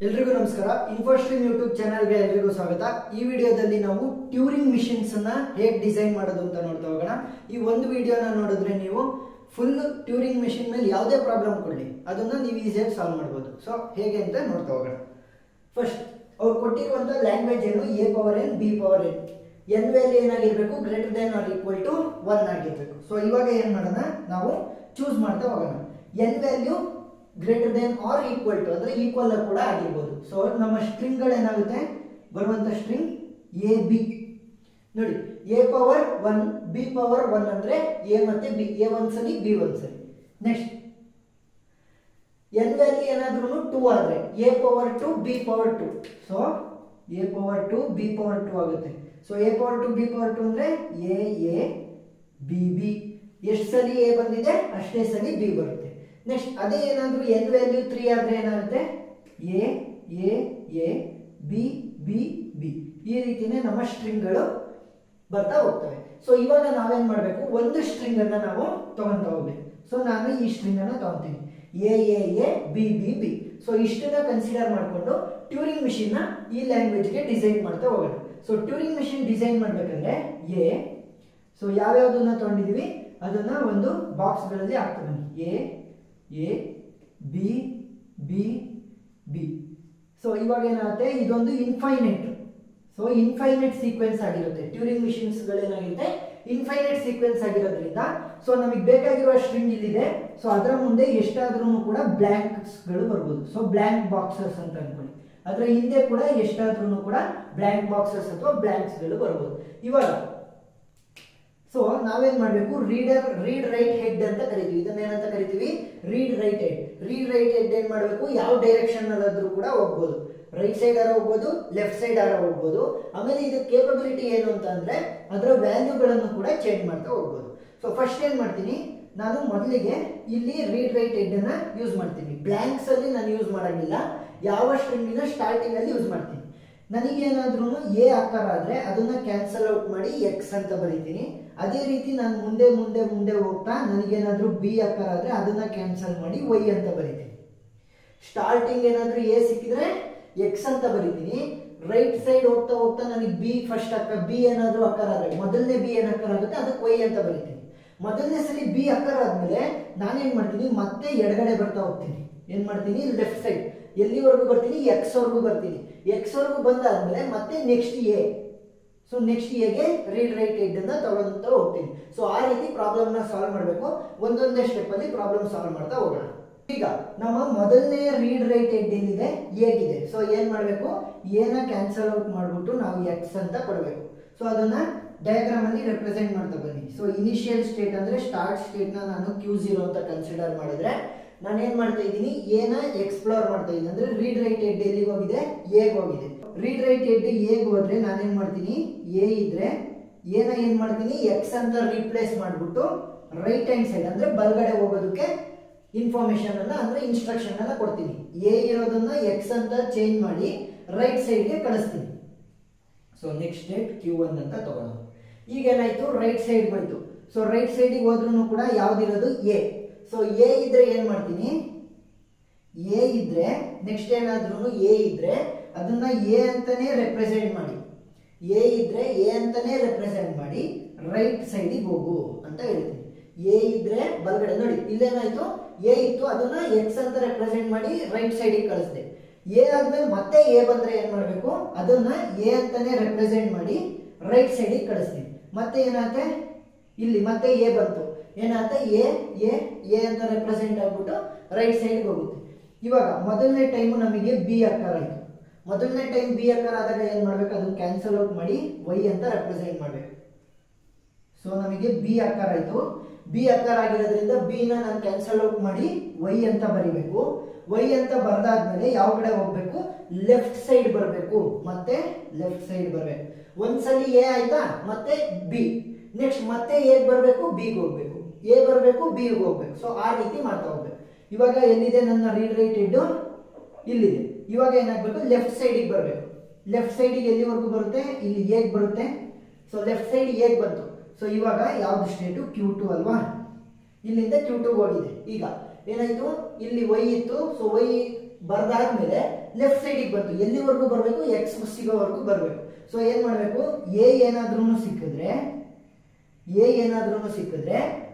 ಎಲ್ರಿಗೂ ನಮಸ್ಕಾರ. ಇನ್ಫೋಸ್ಟ್ರೀಮ್ ಯೂಟ್ಯೂಬ್ ಚಾನಲ್ಗೆ ಎಲ್ರಿಗೂ ಸ್ವಾಗತ. ಈ ವಿಡಿಯೋದಲ್ಲಿ ನಾವು ಟ್ಯೂರಿಂಗ್ ಮಿಷಿನ್ಸ್ ಅನ್ನ ಹೇಗೆ ಡಿಸೈನ್ ಮಾಡೋದು ಅಂತ ನೋಡ್ತಾ ಹೋಗೋಣ. ಈ ಒಂದು ವಿಡಿಯೋನ ನೋಡಿದ್ರೆ ನೀವು ಫುಲ್ ಟ್ಯೂರಿಂಗ್ ಮಿಷಿನ್ ಮೇಲೆ ಯಾವುದೇ ಪ್ರಾಬ್ಲಮ್ ಕೊಡಲಿ ಅದನ್ನ ನೀವು ಈಸಿಯಾಗಿ ಸಾಲ್ವ್ ಮಾಡ್ಬೋದು. ಸೊ ಹೇಗೆ ಅಂತ ನೋಡ್ತಾ ಹೋಗೋಣ. ಫಸ್ಟ್ ಅವ್ರು ಕೊಟ್ಟಿರುವಂತ ಲ್ಯಾಂಗ್ವೇಜ್ ಏನು, A power N B power N. N value ಏನಾಗಿರ್ಬೇಕು, greater than or equal to 1 ಆಗಿರ್ಬೇಕು. ಸೊ ಇವಾಗ ಏನ್ ಮಾಡೋಣ, ನಾವು ಚೂಸ್ ಮಾಡ್ತಾ ಹೋಗೋಣ. N value greater than or equal to ಅಂದ್ರೆ ಈಕ್ವಲ್ ಕೂಡ ಆಗಿರ್ಬೋದು. ಸೊ ನಮ್ಮ ಸ್ಟ್ರಿಂಗ್ ಗಳು ಏನಾಗುತ್ತೆ, ಬರುವಂತ ಸ್ಟ್ರಿಂಗ್ ಎ ಬಿ ನೋಡಿ, ಎ ಪವರ್ 1 ಬಿ ಪವರ್ 1 ಅಂದ್ರೆ ಎ ಮತ್ತೆ ಬಿ, ಎ ಒಂದ್ಸಲಿ ಬಿ ಒಂದ್ಸಲಿ. ನೆಕ್ಸ್ಟ್ ಎನ್ ವ್ಯಾಲ್ಯೂ ಏನಾದ್ರೂ 2 ಆದ್ರೆ A power 2 B power 2. So A power 2 B power 2 ಆಗುತ್ತೆ. So A power 2 B power 2 ಅಂದ್ರೆ ಎ ಬಿ ಬಿ. ಎಷ್ಟು ಸಲಿ ಎ ಬಂದಿದೆ ಅಷ್ಟೇ ಸಲಿ ಬಿ ಬರುತ್ತೆ. ನೆಕ್ಸ್ಟ್ ಅದೇ ಏನಾದ್ರೂ ಎನ್ ವ್ಯಾಲ್ಯೂ 3 ಆದ್ರೆ ಏನಾಗುತ್ತೆ, ಎ ಬಿ ಬಿ ಬಿ. ಈ ರೀತಿನೇ ನಮ್ಮ ಸ್ಟ್ರಿಂಗ್ ಗಳು ಬರ್ತಾ ಹೋಗ್ತವೆ. ಸೊ ಇವಾಗ ನಾವೇನ್ ಮಾಡ್ಬೇಕು, ಒಂದು ಸ್ಟ್ರಿಂಗ್ ಅನ್ನ ನಾವು ತಗೊಂತ ಹೋಗ್ಬೇಕು. ಸೊ ನಾನು ಈ ಸ್ಟ್ರಿಂಗ್ ಅನ್ನ ತಗೊಂತೀನಿ, A B B B. So ಇಷ್ಟನ್ನ ಕನ್ಸಿಡರ್ ಮಾಡಿಕೊಂಡು ಟ್ಯೂರಿಂಗ್ ಮಿಷಿನ್ ನ ಈ ಲ್ಯಾಂಗ್ವೇಜ್ ಗೆ ಡಿಸೈನ್ ಮಾಡ್ತಾ ಹೋಗೋಣ. ಸೊ ಟ್ಯೂರಿಂಗ್ ಮಿಷಿನ್ ಡಿಸೈನ್ ಮಾಡ್ಬೇಕಂದ್ರೆ ಸೊ ಯಾವ್ಯಾವ್ದನ್ನ ತಗೊಂಡಿದೀವಿ ಅದನ್ನ ಒಂದು ಬಾಕ್ಸ್ ಗಳಲ್ಲಿ ಹಾಕ್ತಾ ಬನ್ನಿ. A B B B. So ಇವಾಗ ಏನಾಗುತ್ತೆ, ಇದೊಂದು ಇನ್ಫೈನೈಟ್. ಸೊ ಇನ್ಫೈನೈಟ್ ಸೀಕ್ವೆನ್ಸ್ ಆಗಿರುತ್ತೆ. ಟ್ಯೂರಿಂಗ್ ಮಿಷಿನ್ಸ್ ಗಳೇನಾಗಿರುತ್ತೆ, ಇನ್ಫೈನೈಟ್ ಸೀಕ್ವೆನ್ಸ್ ಆಗಿರೋದ್ರಿಂದ ಸೊ ನಮಗೆ ಬೇಕಾಗಿರುವ ಸ್ಟ್ರಿಂಗ್ ಇಲ್ಲಿದೆ. ಸೊ ಅದರ ಮುಂದೆ ಎಷ್ಟಾದ್ರೂ ಕೂಡ ಬ್ಲಾಂಕ್ಸ್ ಗಳು ಬರ್ಬೋದು. ಸೊ ಬ್ಲಾಂಕ್ ಬಾಕ್ಸಸ್ ಅಂತ ಅನ್ಕೊಳ್ಳಿ. ಅದರ ಹಿಂದೆ ಕೂಡ ಎಷ್ಟಾದ್ರೂ ಕೂಡ ಬ್ಲಾಂಕ್ ಬಾಕ್ಸಸ್ ಅಥವಾ ಬ್ಲಾಂಕ್ಸ್ ಗಳು ಬರ್ಬೋದು. ಇವಾಗ ಸೊ ನಾವೇನ್ ಮಾಡ್ಬೇಕು, ರೀಡ್ ರೈಟ್ ಹೆಡ್ ಅಂತ ಕರಿತೀವಿ. ಇದನ್ನೇನಂತ ಕರಿತೀವಿ, read write head. Read write head ಏನ್ ಮಾಡ್ಬೇಕು, ಯಾವ ಡೈರೆಕ್ಷನ್ ಅಲ್ಲಾದ್ರೂ ಕೂಡ ಹೋಗ್ಬೋದು. ರೈಟ್ ಸೈಡ್ ಆರ ಹೋಗ್ಬೋದು, ಲೆಫ್ಟ್ ಸೈಡ್ ಆರ ಹೋಗ್ಬೋದು. ಆಮೇಲೆ ಇದು ಕೇಪಬಿಲಿಟಿ ಏನು ಅಂತ ಅಂದ್ರೆ ಅದರ ವ್ಯಾಲ್ಯೂಗಳನ್ನು ಕೂಡ ಚೇಂಜ್ ಮಾಡ್ತಾ ಹೋಗ್ಬೋದು. ಸೊ ಫಸ್ಟ್ ಏನ್ ಮಾಡ್ತೀನಿ, ನಾನು ಮೊದಲಿಗೆ ಇಲ್ಲಿ ರೀಡ್ ರೈಟ್ ಹೆಡ್ ಅನ್ನ ಯೂಸ್ ಮಾಡ್ತೀನಿ. ಬ್ಲಾಂಕ್ಸ್ ಅಲ್ಲಿ ನಾನು ಯೂಸ್ ಮಾಡಂಗಿಲ್ಲ, ಯಾವ ಸ್ಟ್ರಿಂಗಿನ ಸ್ಟಾರ್ಟಿಂಗ್ ಅಲ್ಲಿ ಯೂಸ್ ಮಾಡ್ತೀನಿ. ನನಗೇನಾದ್ರೂ ಎ ಆಕಾರ ಆದ್ರೆ ಅದನ್ನ ಕ್ಯಾನ್ಸಲ್ ಔಟ್ ಮಾಡಿ ಎಕ್ಸ್ ಅಂತ ಬರೀತೀನಿ. ಅದೇ ರೀತಿ ನಾನು ಮುಂದೆ ಮುಂದೆ ಮುಂದೆ ಹೋಗ್ತಾ ನನಗೇನಾದ್ರೂ ಬಿ ಆಕಾರ ಆದ್ರೆ ಅದನ್ನ ಕ್ಯಾನ್ಸಲ್ ಮಾಡಿ ವೈ ಅಂತ ಬರೀತೀನಿ. ಸ್ಟಾರ್ಟಿಂಗ್ ಏನಾದ್ರೂ ಎ ಸಿಕ್ಕಿದ್ರೆ ಎಕ್ಸ್ ಅಂತ ಬರೀತೀನಿ. ರೈಟ್ ಸೈಡ್ ಹೋಗ್ತಾ ಹೋಗ್ತಾ ನನಗೆ ಬಿ ಫಸ್ಟ್ ಬಿ ಏನಾದ್ರೂ ಆಕಾರ ಆದ್ರೆ ಮೊದಲನೇ ಬಿ ಏನ್ ಆಕಾರ ಆಗುತ್ತೆ ಅದಕ್ಕೆ ವೈ ಅಂತ ಬರೀತೀನಿ. ಮೊದಲನೇ ಸಲ ಬಿ ಆಕಾರ ಆದ್ಮೇಲೆ ನಾನೇನ್ ಮಾಡ್ತೀನಿ, ಮತ್ತೆ ಎಡಗಡೆ ಬರ್ತಾ ಹೋಗ್ತೀನಿ. ಏನ್ ಮಾಡ್ತೀನಿ, ಲೆಫ್ಟ್ ಸೈಡ್ ಎಲ್ಲಿವರೆಗೂ ಬರ್ತೀನಿ, ಎಕ್ಸ್ ವರ್ಗೂ ಬರ್ತೀನಿ. ಎಕ್ಸ್ ವರ್ಗೂ ಬಂದಾದ್ಮೇಲೆ ಮತ್ತೆ ನೆಕ್ಸ್ಟ್ ಎ. ಸೊ ನೆಕ್ಸ್ಟ್ ಎಗೆ ರೀಡ್ ರೈಟ್ ಹೆಡ್ ಅನ್ನ ತಗೊಂತ ಹೋಗ್ತೀನಿ. ಸೊ ಆ ರೀತಿ ಪ್ರಾಬ್ಲಮ್ ನ ಸಾಲ್ವ್ ಮಾಡಬೇಕು. ಒಂದೊಂದೇ ಸ್ಟೆಪ್ ಅಲ್ಲಿ ಪ್ರಾಬ್ಲಮ್ ಸಾಲ್ವ್ ಮಾಡ್ತಾ ಹೋಗೋಣ. ಈಗ ನಮ್ಮ ಮೊದಲನೇ ರೀಡ್ ರೈಟ್ ಹೆಡ್ ಏನಿದೆ ಎಗಿದೆ. ಸೊ ಏನ್ ಮಾಡ್ಬೇಕು, ಎನ ಕ್ಯಾನ್ಸಲ್ ಔಟ್ ಮಾಡ್ಬಿಟ್ಟು ನಾವು ಎಕ್ಸ್ ಅಂತ ಕೊಡಬೇಕು. ಸೊ ಅದನ್ನ ಡಯಾಗ್ರಾಮ್ ಅಲ್ಲಿ ರೆಪ್ರೆಸೆಂಟ್ ಮಾಡ್ತಾ ಬನ್ನಿ. ಸೊ ಇನಿಷಿಯಲ್ ಸ್ಟೇಟ್ ಅಂದ್ರೆ ಸ್ಟಾರ್ಟ್ ಸ್ಟೇಟ್ ನ ನಾನು Q0 ಅಂತ ಕನ್ಸಿಡರ್ ಮಾಡಿದ್ರೆ ನಾನು ಏನ್ ಮಾಡ್ತಾ ಇದ್ದೀನಿ, ಎನ ಎಕ್ಸ್ಪ್ಲೋರ್ ಮಾಡ್ತಾ ಇದ್ದೀನಿ. ಅಂದ್ರೆ ರೀಡ್ ರೈಟ್ ಹೆಡ್ ಎಲ್ಲಿಗೆ ಹೋಗಿದೆ, ಎಗ್ ಹೋಗಿದೆ. ರೀಡ್ ರೈಟ್ ಹೆಡ್ ಎಗ್ ಹೋದ್ರೆ ನಾನೇನ್ ಮಾಡ್ತೀನಿ, ಎ ಇದ್ರೆ ಎನ ಏನ್ ಮಾಡ್ತೀನಿ, ಎಕ್ಸ್ ಅಂತ ರೀಪ್ಲೇಸ್ ಮಾಡ್ಬಿಟ್ಟು ರೈಟ್ ಹ್ಯಾಂಡ್ ಸೈಡ್ ಅಂದ್ರೆ ಬಲಗಡೆ ಹೋಗೋದಕ್ಕೆ ಇನ್ಫಾರ್ಮೇಶನ್ ಅನ್ನ ಅಂದ್ರೆ ಇನ್ಸ್ಟ್ರಕ್ಷನ್ ಅನ್ನ ಕೊಡ್ತೀನಿ. ಎ ಇರೋದನ್ನ ಎಕ್ಸ್ ಅಂತ ಚೇಂಜ್ ಮಾಡಿ ರೈಟ್ ಸೈಡ್ ಗೆ ಕಳಿಸ್ತೀನಿ. ಸೊ ನೆಕ್ಸ್ಟ್ ಸ್ಟೇಟ್ Q1 ಅಂತ ತಗೊಳ್ಳೋಣ. ಈಗ ಏನಾಯ್ತು, ರೈಟ್ ಸೈಡ್ ಬಂತು. ಸೊ ರೈಟ್ ಸೈಡ್ ಗೆ ಹೋದ್ರೂ ಕೂಡ ಯಾವ್ದಿರೋದು ಎ. ಸೊ ಎ ಇದ್ರೆ ಏನ್ ಮಾಡ್ತೀನಿ, ಎ ಇದ್ರೆ ನೆಕ್ಸ್ಟ್ ಏನಾದ್ರೂ ಎ ಇದ್ರೆ ಅದನ್ನ ಎ ಅಂತಾನೆ ರೆಪ್ರೆಸೆಂಟ್ ಮಾಡಿ. ಎ ಇದ್ರೆ ಎ ಅಂತಾನೆ ರೆಪ್ರೆಸೆಂಟ್ ಮಾಡಿ ರೈಟ್ ಸೈಡಿಗೆ ಹೋಗು ಅಂತ ಹೇಳ್ತೀನಿ. ಎ ಇದ್ರೆ ಬಲಗಡೆ ನೋಡಿ, ಇಲ್ಲೇನಾಯ್ತು, ಎ ಇತ್ತು ಅದನ್ನ ಎಕ್ಸ್ ಅಂತ ರೆಪ್ರೆಸೆಂಟ್ ಮಾಡಿ ರೈಟ್ ಸೈಡಿಗೆ ಕಳಿಸ್ದೆ. ಎ ಆದ್ಮೇಲೆ ಮತ್ತೆ ಎ ಬಂದ್ರೆ ಏನ್ ಮಾಡ್ಬೇಕು, ಅದನ್ನ ಎ ಅಂತಾನೆ ರೆಪ್ರೆಸೆಂಟ್ ಮಾಡಿ ರೈಟ್ ಸೈಡಿಗೆ ಕಳಿಸ್ತೀನಿ. ಮತ್ತೆ ಏನಾಗುತ್ತೆ, ಇಲ್ಲಿ ಮತ್ತೆ ಎ ಬಂತು, ಏನಾಗುತ್ತೆ ಎ ಅಂತ ರೆಪ್ರೆಸೆಂಟ್ ಆಗ್ಬಿಟ್ಟು ರೈಟ್ ಸೈಡ್ಗೆ ಹೋಗುತ್ತೆ. ಇವಾಗ ಮೊದಲನೇ ಟೈಮ್ ನಮಗೆ ಬಿ ಆಕಾರ ಆಯ್ತು. ಮೊದಲನೇ ಟೈಮ್ ಬಿ ಆಕಾರ ಆದಾಗ ಏನ್ ಮಾಡ್ಬೇಕು, ಅದನ್ನ ಕ್ಯಾನ್ಸಲ್ ಔಟ್ ಮಾಡಿ ವೈ ಅಂತ ರೆಪ್ರೆಸೆಂಟ್ ಮಾಡ್ಬೇಕು. ಸೊ ನಮಗೆ ಬಿ ಆಕಾರ ಆಯ್ತು. ಬಿ ಆಕಾರ ಆಗಿರೋದ್ರಿಂದ ಬಿ ನ ನಾನು ಕ್ಯಾನ್ಸಲ್ ಔಟ್ ಮಾಡಿ ವೈ ಅಂತ ಬರಿಬೇಕು. ವೈ ಅಂತ ಬರ್ದಾದ್ಮೇಲೆ ಯಾವ ಕಡೆ ಹೋಗ್ಬೇಕು, ಲೆಫ್ಟ್ ಸೈಡ್ ಬರಬೇಕು. ಮತ್ತೆ ಲೆಫ್ಟ್ ಸೈಡ್ ಬರ್ಬೇಕು. ಒಂದ್ಸಲಿ ಎ ಆಯ್ತಾ, ಮತ್ತೆ ಬಿ. ನೆಕ್ಸ್ಟ್ ಮತ್ತೆ ಎಗ್ ಬರ್ಬೇಕು, ಬಿಗ್ ಹೋಗ್ಬೇಕು. ಎ ಬರ್ಬೇಕು, ಬಿ ಹೋಗ್ಬೇಕು. ಸೊ ಆ ರೀತಿ ಮಾಡ್ತಾ ಹೋಗ್ಬೇಕು. ಇವಾಗ ಎಲ್ಲಿದೆ ನನ್ನ ರೀಡ್ ರೈಟ್ ಹೆಡ್, ಇಲ್ಲಿದೆ. ಇವಾಗ ಏನಾಗ್ಬೇಕು, ಲೆಫ್ಟ್ ಸೈಡಿಗೆ ಬರಬೇಕು. ಲೆಫ್ಟ್ ಸೈಡಿಗೆ ಎಲ್ಲಿವರೆಗೂ ಬರುತ್ತೆ, ಇಲ್ಲಿ ಎಗ್ ಬರುತ್ತೆ. ಸೊ ಲೆಫ್ಟ್ ಸೈಡ್ ಎಗ್ ಬಂತು. ಸೊ ಇವಾಗ ಯಾವ್ದು ಸ್ಟೇಟು, Q2 ಅಲ್ವಾ. ಇಲ್ಲಿಂದ Q2 ಹೋಗಿದೆ. ಈಗ ಏನಾಯ್ತು, ಇಲ್ಲಿ ವೈ ಇತ್ತು. ಸೊ ವೈ ಬರ್ದಾದ್ಮೇಲೆ ಲೆಫ್ಟ್ ಸೈಡಿಗೆ ಬಂತು, ಎಲ್ಲಿವರೆಗೂ ಬರಬೇಕು, ಎಕ್ಸ್ ಸಿಗೋವರೆಗೂ ಬರಬೇಕು. ಸೊ ಏನ್ ಮಾಡಬೇಕು, ಎ ಏನಾದ್ರೂ ಸಿಕ್ಕಿದ್ರೆ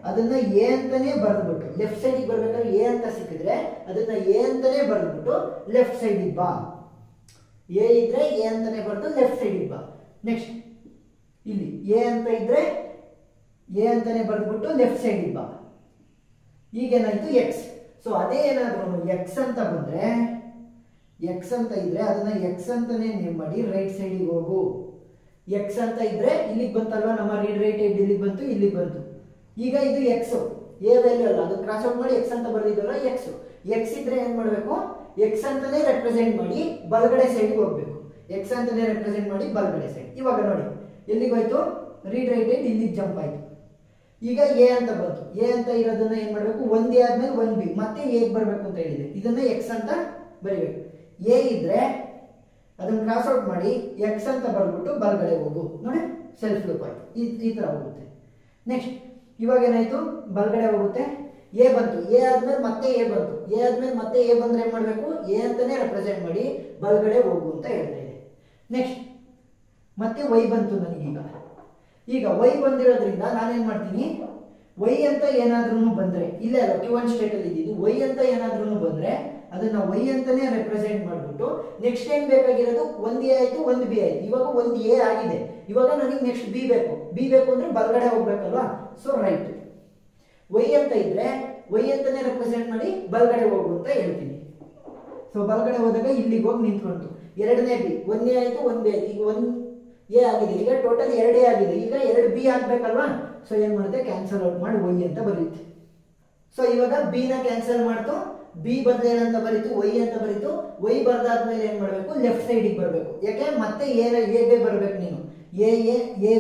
ಅದನ್ನ ಎ ಅಂತಾನೆ ಬರೆದ್ಬಿಟ್ಟು ಲೆಫ್ಟ್ ಸೈಡಿಗೆ ಬರ್ಬೇಕಾದ್ರೆ ಎ ಅಂತ ಸಿಕ್ಕಿದ್ರೆ ಅದನ್ನ ಎ ಅಂತಾನೆ ಬರೆದ್ಬಿಟ್ಟು ಲೆಫ್ಟ್ ಸೈಡಿಗೆ ಬಾ. ಎ ಇದ್ರೆ ಎ ಅಂತಾನೆ ಬರೆದು ಲೆಫ್ಟ್ ಸೈಡಿಗೆ ಬಾ. ನೆಕ್ಸ್ಟ್ ಇಲ್ಲಿ ಎ ಅಂತ ಇದ್ರೆ ಎ ಅಂತಾನೆ ಬರೆದ್ಬಿಟ್ಟು ಲೆಫ್ಟ್ ಸೈಡಿಗೆ ಬಾ. ಈಗೇನಾಯ್ತು ಎಕ್ಸ್. ಸೊ ಅದೇ ಏನಾದ್ರು ಎಕ್ಸ್ ಅಂತ ಬಂದ್ರೆ, ಎಕ್ಸ್ ಅಂತ ಇದ್ರೆ ಅದನ್ನ ಎಕ್ಸ್ ಅಂತಾನೆ ನೇಮ್ ಮಾಡಿ ರೈಟ್ ಸೈಡಿಗೆ ಹೋಗು. ಎಕ್ಸ್ ಅಂತ ಇದ್ರೆ ಇಲ್ಲಿಗೆ ಬಂತಲ್ವಾ, ನಮ್ಮ ರೀಡ್ ರೈಟ್ ಹೆಡ್ ಇಲ್ಲಿಗೆ ಬಂತು, ಇಲ್ಲಿಗೆ ಬಂತು. ಈಗ ಇದು ಎಕ್ಸ್, ಎ ವ್ಯಾಲ್ಯೂ ಅಲ್ಲ, ಅದು ಕ್ರಾಸ್ ಔಟ್ ಮಾಡಿ ಎಕ್ಸ್ ಅಂತ ಬರ್ದಿದ್ವಲ್ಲ ಎಕ್ಸ್. ಎಕ್ಸ್ ಇದ್ರೆ ಏನ್ ಮಾಡ್ಬೇಕು, ಎಕ್ಸ್ ಅಂತಾನೆ ರೆಪ್ರೆಸೆಂಟ್ ಮಾಡಿ ಬಲಗಡೆ ಸೈಡ್ಗೆ ಹೋಗ್ಬೇಕು. ಎಕ್ಸ್ ಅಂತಾನೆ ರೆಪ್ರೆಸೆಂಟ್ ಮಾಡಿ ಬಲಗಡೆ ಸೈಡ್. ಇವಾಗ ನೋಡಿ ಎಲ್ಲಿಗೆ ಹೋಯ್ತು, ರೀಡ್ ರೈಟ್ ಹೆಡ್ ಇಲ್ಲಿಗೆ ಜಂಪ್ ಆಯ್ತು. ಈಗ ಎ ಅಂತ ಬಂತು, ಎ ಅಂತ ಇರೋದನ್ನ ಏನ್ ಮಾಡ್ಬೇಕು, ಒಂದ್ ಎ ಆದ್ಮೇಲೆ ಒಂದ್ ಬಿ, ಮತ್ತೆ ಎ ಬರ್ಬೇಕು ಅಂತ ಹೇಳಿದೆ, ಇದನ್ನ ಎಕ್ಸ್ ಅಂತ ಬರಿಬೇಕು. ಎ ಇದ್ರೆ ಅದನ್ನ ಕ್ರಾಸ್ ಔಟ್ ಮಾಡಿ ಎಕ್ಸ್ ಅಂತ ಬರ್ಬಿಟ್ಟು ಬಲಗಡೆ ಹೋಗು. ನೋಡಿ ಸೆಲ್ಫ್ ಲೂಪ್ ಆಯ್ತು, ಈ ತರ ಹೋಗುತ್ತೆ. ನೆಕ್ಸ್ಟ್ ಇವಾಗ ಏನಾಯ್ತು, ಬಲಗಡೆ ಹೋಗುತ್ತೆ. ಎ ಬಂತು, ಎ ಆದ್ಮೇಲೆ ಮತ್ತೆ ಎ ಬಂತು, ಎ ಆದ್ಮೇಲೆ ಮತ್ತೆ ಎ ಬಂದ್ರೆ ಏನ್ ಮಾಡ್ಬೇಕು, ಎ ಅಂತಾನೆ ರೆಪ್ರೆಸೆಂಟ್ ಮಾಡಿ ಬಲಗಡೆ ಹೋಗು ಅಂತ ಹೇಳ್ತಾ ಇದೆ. ನೆಕ್ಸ್ಟ್ ಮತ್ತೆ ವೈ ಬಂತು ನನಗೀಗ. ಈಗ ವೈ ಬಂದಿರೋದ್ರಿಂದ ನಾನೇನ್ ಮಾಡ್ತೀನಿ, ವೈ ಅಂತ ಏನಾದ್ರೂ ಬಂದ್ರೆ, ಇಲ್ಲೇ ಅಲ್ಲ Q1 ಸ್ಟೇಟ್ ಅಲ್ಲಿ ಇದ್ದಿದ್ದು, ವೈ ಅಂತ ಏನಾದ್ರೂ ಬಂದ್ರೆ ಅದನ್ನ ವೈ ಅಂತಾನೆ ರೆಪ್ರೆಸೆಂಟ್ ಮಾಡ್ಬಿಟ್ಟು ನೆಕ್ಸ್ಟ್ ಏನ್ ಬೇಕಾಗಿರೋದು, ಒಂದ್ ಎ ಆಯ್ತು ಒಂದ್ ಬಿ ಆಯ್ತು. ಇವಾಗ ಒಂದ್ ಎ ಆಗಿದೆ, ಇವಾಗ ನನಗೆ ನೆಕ್ಸ್ಟ್ ಬಿ ಬೇಕು. ಬಿ ಬೇಕು ಅಂದ್ರೆ ಬಲಗಡೆ ಹೋಗ್ಬೇಕಲ್ವಾ, ಸೊ ರೈಟ್. ವೈ ಅಂತ ಇದ್ರೆ ವೈ ಅಂತಾನೆ ರೆಪ್ರೆಸೆಂಟ್ ಮಾಡಿ ಬಲಗಡೆ ಹೋಗು ಅಂತ ಹೇಳ್ತೀನಿ. ಸೊ ಬಲಗಡೆ ಹೋದಾಗ ಇಲ್ಲಿಗೆ ಹೋಗಿ ನಿಂತ್ಕೊಂತು. ಎರಡನೇ ಬಿ, ಒಂದ್ ಎ ಆಯ್ತು ಒಂದ್ ಬಿ ಆಯ್ತು, ಈಗ ಒಂದ್ ಎ ಆಗಿದೆ, ಈಗ ಟೋಟಲ್ ಎರಡೇ ಆಗಿದೆ. ಈಗ ಎರಡು ಬಿ ಆಗ್ಬೇಕಲ್ವಾ, ಸೊ ಏನ್ ಮಾಡುತ್ತೆ, ಕ್ಯಾನ್ಸಲ್ ಔಟ್ ಮಾಡಿ ವೈ ಅಂತ ಬರೀತು. ಸೊ ಇವಾಗ ಬಿ ನ ಕ್ಯಾನ್ಸಲ್ ಮಾಡ್ತು, ಬಿ ಬದಲು ಏನಂತ ಬರೀತು, ವೈ ಅಂತ ಬರೀತು. ವೈ ಬರ್ದಾದ್ಮೇಲೆ ಏನ್ ಮಾಡ್ಬೇಕು, ಲೆಫ್ಟ್ ಸೈಡಿಗೆ ಬರ್ಬೇಕು. ಯಾಕೆ, ಮತ್ತೆ ಎ ಬಿ ಬರ್ಬೇಕು ನೀನು, ಎ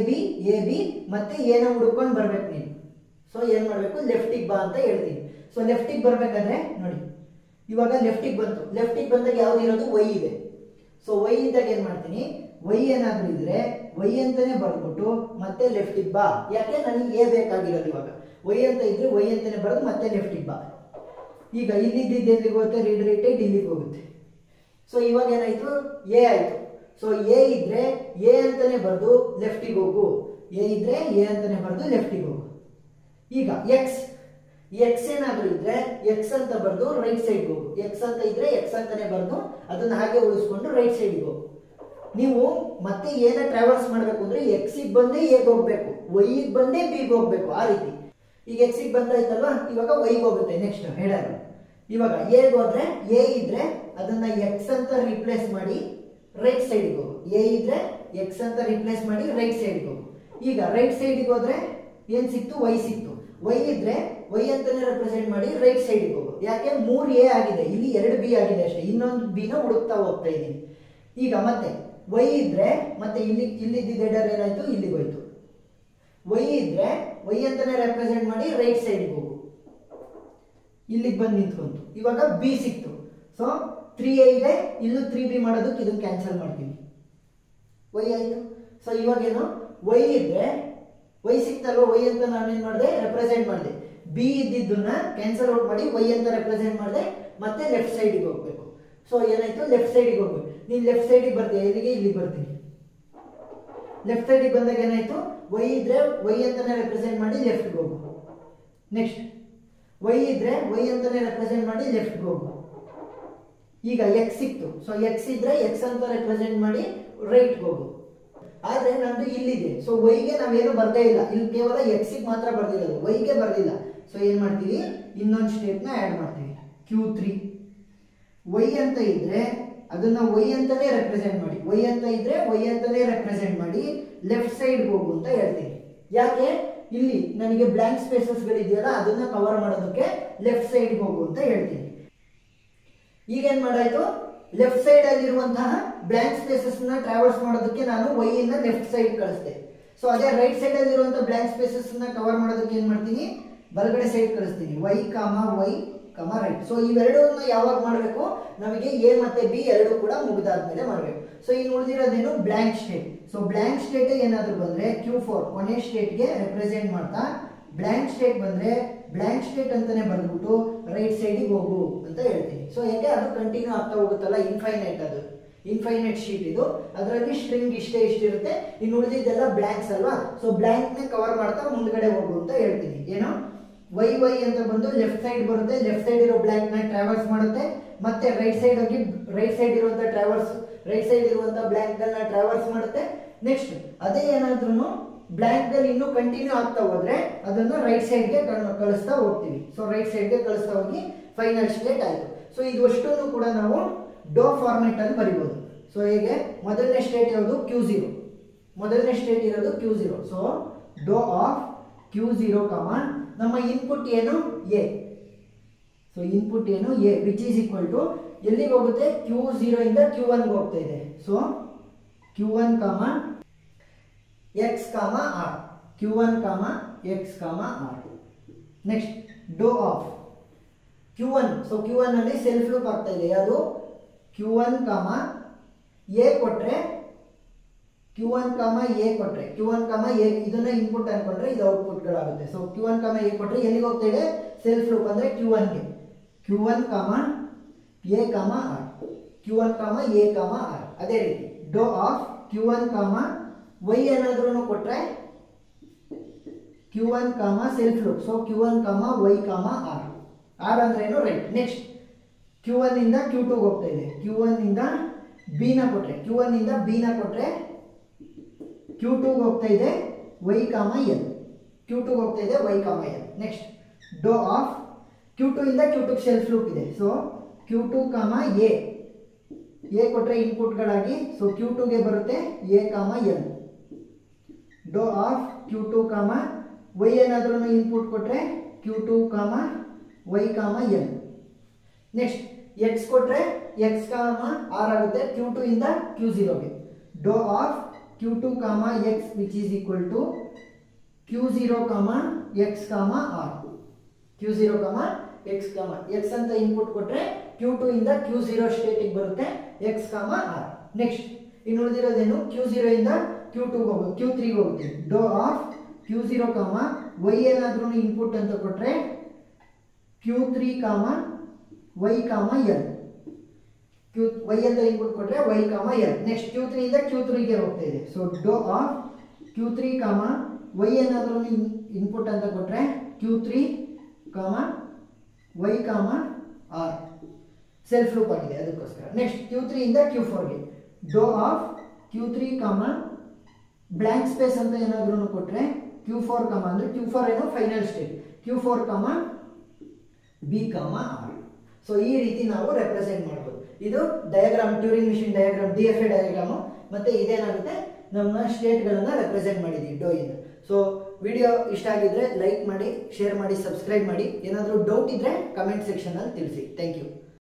ಬಿ ಮತ್ತೆ ಎನ ಹುಡ್ಕೊಂಡು ಬರ್ಬೇಕು ನೀನು. ಸೊ ಏನ್ ಮಾಡ್ಬೇಕು, ಲೆಫ್ಟಿಗೆ ಬಾ ಅಂತ ಹೇಳ್ತೀನಿ. ಸೊ ಲೆಫ್ಟಿಗೆ ಬರ್ಬೇಕಾದ್ರೆ ನೋಡಿ ಇವಾಗ ಲೆಫ್ಟಿಗೆ ಬಂತು, ಲೆಫ್ಟಿಗೆ ಬಂದಾಗ ಯಾವ್ದು ಇರೋದು, ವೈ ಇದೆ. ಸೊ ವೈ ಇದ್ದಾಗ ಏನ್ ಮಾಡ್ತೀನಿ, ವೈ ಏನಾದ್ರೂ ಇದ್ರೆ ವೈ ಅಂತಾನೆ ಬರ್ಬಿಟ್ಟು ಮತ್ತೆ ಲೆಫ್ಟಿಗೆ ಬಾ. ಯಾಕೆ, ನನಗೆ ಎ ಬೇಕಾಗಿರೋದು. ಇವಾಗ ವೈ ಅಂತ ಇದ್ರೆ ವೈ ಅಂತಾನೆ ಬರೋದು ಮತ್ತೆ ಲೆಫ್ಟಿಗೆ ಬಾ. ಈಗ ಇಲ್ಲಿದ್ದು ಎಲ್ಲಿಗೆ ಹೋಗುತ್ತೆ, ರೀಡ್ ರೈಟ್ ಹೆಡ್ ಇಲ್ಲಿಗೆ ಹೋಗುತ್ತೆ. ಸೊ ಇವಾಗ ಏನಾಯ್ತು, ಎ ಆಯ್ತು. ಸೊ ಎ ಇದ್ರೆ ಎ ಅಂತಾನೆ ಬರೆದು ಲೆಫ್ಟಿಗೆ ಹೋಗು, ಎ ಇದ್ರೆ ಎ ಅಂತಾನೆ ಬರೆದು ಲೆಫ್ಟಿಗೆ ಹೋಗು. ಈಗ ಎಕ್ಸ್ ಏನಾದ್ರೂ ಇದ್ರೆ ಎಕ್ಸ್ ಅಂತ ಬರೆದು ರೈಟ್ ಸೈಡ್ ಹೋಗು. ಎಕ್ಸ್ ಅಂತ ಇದ್ರೆ ಎಕ್ಸ್ ಅಂತಾನೆ ಬರೆದು ಅದನ್ನ ಹಾಗೆ ಉಳಿಸ್ಕೊಂಡು ರೈಟ್ ಸೈಡ್ಗೆ ಹೋಗು. ನೀವು ಮತ್ತೆ ಏನ ಟ್ರಾವೆಲ್ಸ್ ಮಾಡ್ಬೇಕು ಅಂದ್ರೆ ಎಕ್ಸಿಗೆ ಬಂದೇ ಎಗೆ ಹೋಗ್ಬೇಕು, ವೈಗೆ ಬಂದೇ ಬಿಗೆ ಹೋಗ್ಬೇಕು, ಆ ರೀತಿ. ಈಗ ಎಕ್ಸಿಗೆ ಬಂದಾಯ್ತಲ್ವಾ, ಇವಾಗ ವೈಗೆ ಹೋಗುತ್ತೆ ನೆಕ್ಸ್ಟ್ ಹೆಡರ್. ಇವಾಗ ಎಗೆ ಹೋದ್ರೆ ಎ ಇದ್ರೆ ಅದನ್ನ ಎಕ್ಸ್ ಅಂತ ರಿಪ್ಲೇಸ್ ಮಾಡಿ ರೈಟ್ ಸೈಡ್ಗೆ ಹೋಗು. ಎ ಇದ್ರೆ ಎಕ್ಸ್ ಅಂತ ರಿಪ್ಲೇಸ್ ಮಾಡಿ ರೈಟ್ ಸೈಡ್ಗೆ ಹೋಗು. ಈಗ ರೈಟ್ ಸೈಡ್ಗೆ ಹೋದ್ರೆ ಏನ್ ಸಿಕ್ತು, ವೈ ಸಿಕ್ತು. ವೈ ಇದ್ರೆ ವೈ ಅಂತಾನೆ ರೆಪ್ರೆಸೆಂಟ್ ಮಾಡಿ ರೈಟ್ ಸೈಡ್ಗೆ ಹೋಗು. ಯಾಕೆ, 3 ಎ ಆಗಿದೆ, ಇಲ್ಲಿ 2 ಬಿ ಆಗಿದೆ ಅಷ್ಟೇ, ಇನ್ನೊಂದು ಬಿನ ಹುಡುಕ್ತಾ ಹೋಗ್ತಾ ಇದ್ದೀನಿ. ಈಗ ಮತ್ತೆ ವೈ ಇದ್ರೆ ಮತ್ತೆ ಇಲ್ಲಿದ್ದ ಹೆಡರ್ ಏನಾಯ್ತು, ಇಲ್ಲಿಗೆ ಹೋಯ್ತು. ವೈ ಇದ್ರೆ ವೈ ಅಂತಾನೆ ರೆಪ್ರೆಸೆಂಟ್ ಮಾಡಿ ರೈಟ್ ಸೈಡ್ಗೆ ಹೋಗು, ಇಲ್ಲಿಗೆ ಬಂದು ನಿಂತ್ಕೊಂತು. ಇವಾಗ ಬಿ ಸಿಕ್ತು. ಸೊ 3a ಇದೆ, ಇಲ್ಲೂ 3b ಮಾಡೋದಕ್ಕೆ ಇದನ್ನ ಕ್ಯಾನ್ಸಲ್ ಮಾಡ್ತೀನಿ, ವೈ ಆಯ್ತು. ಸೊ ಇವಾಗ ಏನು, ವೈ ಇದ್ರೆ ವೈ ಸಿಕ್ತಲ್ವ, ವೈ ಅಂತ ನಾನೇನ್ ಮಾಡಿದೆ, ರೆಪ್ರೆಸೆಂಟ್ ಮಾಡಿದೆ. ಬಿ ಇದ್ದಿದ್ದನ್ನ ಕ್ಯಾನ್ಸಲ್ ಔಟ್ ಮಾಡಿ ವೈ ಅಂತ ರೆಪ್ರೆಸೆಂಟ್ ಮಾಡಿದೆ, ಮತ್ತೆ ಲೆಫ್ಟ್ ಸೈಡ್ಗೆ ಹೋಗ್ಬೇಕು. ಸೊ ಏನಾಯ್ತು, ಲೆಫ್ಟ್ ಸೈಡ್ಗೆ ಹೋಗ್ಬೇಕು. ನೀನ್ ಲೆಫ್ಟ್ ಸೈಡ್ಗೆ ಬರ್ತೀಯ, ಇಲ್ಲಿಗೆ ಇಲ್ಲಿಗೆ ಬರ್ತೀನಿ. ಲೆಫ್ಟ್ ಸೈಡ್ಗೆ ಬಂದಾಗ ಏನಾಯ್ತು, ವೈ ಇದ್ರೆ ವೈ ಅಂತಾನೆ ರೆಪ್ರೆಸೆಂಟ್ ಮಾಡಿ ಲೆಫ್ಟ್ಗೆ ಹೋಗು. ನೆಕ್ಸ್ಟ್ ವೈ ಇದ್ರೆ ವೈ ಅಂತಾನೆ ರೆಪ್ರೆಸೆಂಟ್ ಮಾಡಿ ಲೆಫ್ಟ್ಗೆ ಹೋಗು. ಈಗ ಎಕ್ಸ್ ಸಿಕ್ತು. ಸೊ ಎಕ್ಸ್ ಇದ್ರೆ ಎಕ್ಸ್ ಅಂತ ರೆಪ್ರೆಸೆಂಟ್ ಮಾಡಿ ರೈಟ್ಗೆ ಹೋಗು. ಆದ್ರೆ ನಂದು ಇಲ್ಲಿದೆ. ಸೊ ವೈಗೆ ನಾವೇನು ಬರ್ದೇ ಇಲ್ಲ, ಇಲ್ಲಿ ಕೇವಲ ಎಕ್ಸಿಗೆ ಮಾತ್ರ ಬರ್ದಿರೋದು, ವೈಗೆ ಬರ್ದಿಲ್ಲ. ಸೊ ಏನ್ ಮಾಡ್ತೀವಿ, ಇನ್ನೊಂದು ಸ್ಟೇಟ್ ನ ಆಡ್ ಮಾಡ್ತೀವಿ, Q3. ವೈ ಅಂತ ಇದ್ರೆ ಅದನ್ನ ವೈ ಅಂತಾನೆ ರೆಪ್ರೆಸೆಂಟ್ ಮಾಡಿ, ವೈ ಅಂತ ಇದ್ರೆ ವೈ ಅಂತಾನೆ ರೆಪ್ರೆಸೆಂಟ್ ಮಾಡಿ ಲೆಫ್ಟ್ ಸೈಡ್ ಹೋಗು ಅಂತ ಹೇಳ್ತೀನಿ. ಯಾಕೆ, ಇಲ್ಲಿ ನನಗೆ ಬ್ಲಾಂಕ್ ಸ್ಪೇಸಸ್ ಗಳಿದೆಯಲ್ಲ ಅದನ್ನ ಕವರ್ ಮಾಡೋದಕ್ಕೆ ಲೆಫ್ಟ್ ಸೈಡ್ ಹೋಗು ಅಂತ ಹೇಳ್ತೀನಿ. ಈಗ ಏನ್ ಮಾಡಾಯ್ತು, ಲೆಫ್ಟ್ ಸೈಡ್ ಅಲ್ಲಿರುವಂತಹ ಬ್ಲಾಂಕ್ ಸ್ಪೇಸಸ್ ನ ಟ್ರಾವರ್ಸ್ ಮಾಡೋದಕ್ಕೆ ನಾನು ವೈ ಇಂದ ಲೆಫ್ಟ್ ಸೈಡ್ ಕಳಿಸ್ದೆ. ಸೊ ಅದೇ ರೈಟ್ ಸೈಡ್ ಅಲ್ಲಿರುವಂತಹ ಬ್ಲಾಂಕ್ ಸ್ಪೇಸಸ್ ನ ಕವರ್ ಮಾಡೋದಕ್ಕೆ ಏನ್ ಮಾಡ್ತೀನಿ, ಬಲಗಡೆ ಸೈಡ್ ಕಳಿಸ್ತೀನಿ, ವೈ ಕಮ ರೈಟ್. ಸೊ ಇವೆರಡನ್ನ ಯಾವಾಗ ಮಾಡಬೇಕು, ನಮಗೆ ಎ ಮತ್ತೆ ಬಿ ಎರಡು ಕೂಡ ಮುಗಿದಾದ್ಮೇಲೆ ಮಾಡಬೇಕು. ಸೊ ಇನ್ನು ಉಳಿದಿರೋದೇನು, blank state. So blank state ಏನಾದ್ರು ಬಂದ್ರೆ Q4 ಕೊನೆ ಸ್ಟೇಟ್ ಗೆ ರೆಪ್ರೆಸೆಂಟ್ ಮಾಡ್ತಾ, ಬ್ಲಾಂಕ್ ಸ್ಟೇಟ್ ಬಂದ್ರೆ ಬ್ಲಾಂಕ್ ಸ್ಟೇಟ್ ಅಂತಾನೆ ಬಂದ್ಬಿಟ್ಟು ರೈಟ್ ಸೈಡಿಗೆ ಹೋಗು ಅಂತ ಹೇಳ್ತೀನಿ. ಸೊ ಯಾಕೆ ಅದು ಕಂಟಿನ್ಯೂ ಆಗ್ತಾ ಹೋಗುತ್ತಲ್ಲ, ಇನ್ಫೈನೈಟ್, ಅದು ಇನ್ಫೈನೈಟ್ ಶೀಟ್ ಇದು. ಅದರಲ್ಲಿ ಸ್ಟ್ರಿಂಗ್ ಇಷ್ಟಿರುತ್ತೆ, ಇನ್ನು ಉಳಿದಿದ್ದೆಲ್ಲ ಬ್ಲಾಂಕ್ಸ್ ಅಲ್ವಾ. ಸೊ ಬ್ಲಾಂಕ್ ನೇ ಕವರ್ ಮಾಡ್ತಾ ಮುಂದ್ಗಡೆ ಹೋಗು ಅಂತ ಹೇಳ್ತೀನಿ. ಏನೋ ವೈ ಅಂತ ಬಂದು ಲೆಫ್ಟ್ ಸೈಡ್ ಬರುತ್ತೆ, ಲೆಫ್ಟ್ ಸೈಡ್ ಇರೋ ಬ್ಲಾಂಕ್ ನ ಟ್ರಾವರ್ಸ್ ಮಾಡುತ್ತೆ, ಮತ್ತೆ ರೈಟ್ ಸೈಡ್ ಹೋಗಿ ರೈಟ್ ಸೈಡ್ ಇರುವಂತ ಬ್ಲಾಂಕ್ ಗಳನ್ನ ಟ್ರಾವರ್ಸ್ ಮಾಡುತ್ತೆ. ನೆಕ್ಸ್ಟ್ ಅದೇ ಏನಾದ್ರೂ ಬ್ಲಾಂಕ್ ಗಳು ಇನ್ನೂ ಕಂಟಿನ್ಯೂ ಆಗ್ತಾ ಹೋದ್ರೆ ಅದನ್ನ ರೈಟ್ ಸೈಡ್ ಗೆ ಕಳಿಸ್ತಾ ಹೋಗ್ತೀವಿ. ಸೊ ರೈಟ್ ಸೈಡ್ ಗೆ ಕಳಿಸ್ತಾ ಹೋಗಿ ಫೈನಲ್ ಸ್ಟೇಟ್ ಆಯ್ತು. ಸೊ ಇದು ಅಷ್ಟನ್ನು ಕೂಡ ನಾವು ಡೋ ಫಾರ್ಮೆಟ್ ಅಲ್ಲಿ ಬರಿಬಹುದು. ಸೊ ಹೇಗೆ, ಮೊದಲನೇ ಸ್ಟೇಟ್ ಯಾವುದು, Q0, ಮೊದಲನೇ ಸ್ಟೇಟ್ ಇರೋದು Q0. ಸೊ ಡೋ ಆಫ್ Q0, ನಮ್ಮ ಇನ್ಪುಟ್ ಏನು, A. ಸೊ ಇನ್ಪುಟ್ ಏನು, A, which is equal to ಎಲ್ಲಿಗೆ ಹೋಗುತ್ತೆ, Q0 ಇಂದ Q1 ಗೆ ಹೋಗ್ತಾ ಇದೆ. So Q1, X, R, Q1, X, R. Next ಡೋ ಆಫ್ Q1. ಸೊ Q1 ಅಲ್ಲಿ ಸೆಲ್ಫ್ ಲೂಪ್ ಆಗ್ತಾ ಇದೆ. ಯಾವುದು, Q1, A ಕೊಟ್ರೆ Q1, A ಕೊಟ್ರೆ Q1, A ಇದನ್ನ ಇನ್ಪುಟ್ ಅನ್ಕೊಂಡ್ರೆ ಇದು ಔಟ್ಪುಟ್ ಗಳಾಗುತ್ತೆ. ಸೊ Q1, A ಕೊಟ್ರೆ ಎಲ್ಲಿಗೆ ಹೋಗ್ತಾ ಇದೆ, ಸೆಲ್ಫ್ ಲೂಪ್ ಅಂದ್ರೆ Q1 ಗೆ. Q1, A, R, Q1, A, R. ಅದೇ ರೀತಿ ಡೋ ಆಫ್ Q1, Y ಏನಾದ್ರೂ ಕೊಟ್ರೆ Q1, self loop. So Q1, Y, R. R ಅಂದ್ರೆ ಏನು, ರೈಟ್. ನೆಕ್ಸ್ಟ್ Q1 ಇಂದ Q2 ಹೋಗ್ತಾ ಇದೆ. Q1 ಇಂದ B ನ ಕೊಟ್ರೆ Q2 ಹೋಗ್ತಾ ಇದೆ Y, L. Q2 ಹೋಗ್ತಾ ಇದೆ Y, L. ನೆಕ್ಸ್ಟ್ ಡೋ ಆಫ್ Q2 ಇಂದ Q2 ಸೆಲ್ಫ್ ಲೂಪ್ ಇದೆ. ಸೊ Q2, A ಕೊಟ್ರೆ ಇನ್ಪುಟ್ ಗಳಾಗಿ, ಸೊ Q2 ಗೆ ಬರುತ್ತೆ A, L. ಡೋ ಆಫ್ Q2, Y ಏನಾದ್ರೂ ಇನ್ಪುಟ್ ಕೊಟ್ರೆ Q2, Y, L. Next X ಕೊಟ್ರೆ X, R ಆಗುತ್ತೆ Q2 ಇಂದ Q0 ಗೆ. ಡೋ of Q2, X which is equal to Q0, X, R. Q0, X, X ಅಂತ ಇನ್ಪುಟ್ ಕೊಟ್ರೆ Q2 ಇಂದ Q0 ಸ್ಟೇಟಿಗೆ ಬರುತ್ತೆ X, R. ನೆಕ್ಸ್ಟ್ ಇನ್ನು ಉಳಿದಿರೋದೇನು, Q0 ಇಂದ Q3 ಗೆ ಹೋಗುತ್ತೆ. ಡೋ ಆಫ್ Q0, Y ಏನಾದ್ರೂ ಇನ್ಪುಟ್ ಅಂತ ಕೊಟ್ರೆ Q3, Y, L. Y ಅಂತ ಇನ್ಪುಟ್ ಕೊಟ್ರೆ Y, L. ನೆಕ್ಸ್ಟ್ Q3 ಇಂದ Q3 ಗೆ ಹೋಗ್ತಾ ಇದೆ. ಸೊ ಡೋ ಆಫ್ Q3, Y ಏನಾದ್ರೂ ಇನ್ಪುಟ್ ಅಂತ ಕೊಟ್ರೆ Q3, Y, R. Self loop ಆಗಿದೆ ಅದಕ್ಕೋಸ್ಕರ. ನೆಕ್ಸ್ಟ್ Q3 ಇಂದ Q4 ಗೆ. ಡೋ ಆಫ್ Q3, ಬ್ಲಾಂಕ್ ಸ್ಪೇಸ್ ಅಂತ ಏನಾದ್ರೂ ಕೊಟ್ರೆ Q4, ಅಂದ್ರೆ Q4 ಏನು, final state. Q4, B, R. So ಈ ರೀತಿ ನಾವು ರೆಪ್ರೆಸೆಂಟ್ ಮಾಡಬಹುದು. ಇದು diagram, Turing machine diagram, DFA diagram. ಮತ್ತೆ ಇದೇನಾಗುತ್ತೆ, ನಮ್ಮ ಸ್ಟೇಟ್ ಗಳನ್ನ ರೆಪ್ರೆಸೆಂಟ್ ಮಾಡಿದೀವಿ ಡೋ ಇಂದ. ಸೊ ವಿಡಿಯೋ ಇಷ್ಟ ಆಗಿದ್ರೆ ಲೈಕ್ ಮಾಡಿ, ಶೇರ್ ಮಾಡಿ, ಸಬ್ಸ್ಕ್ರೈಬ್ ಮಾಡಿ. ಏನಾದರೂ ಡೌಟ್ ಇದ್ರೆ ಕಮೆಂಟ್ ಸೆಕ್ಷನ್ ಅಲ್ಲಿ ತಿಳಿಸಿ. Thank you.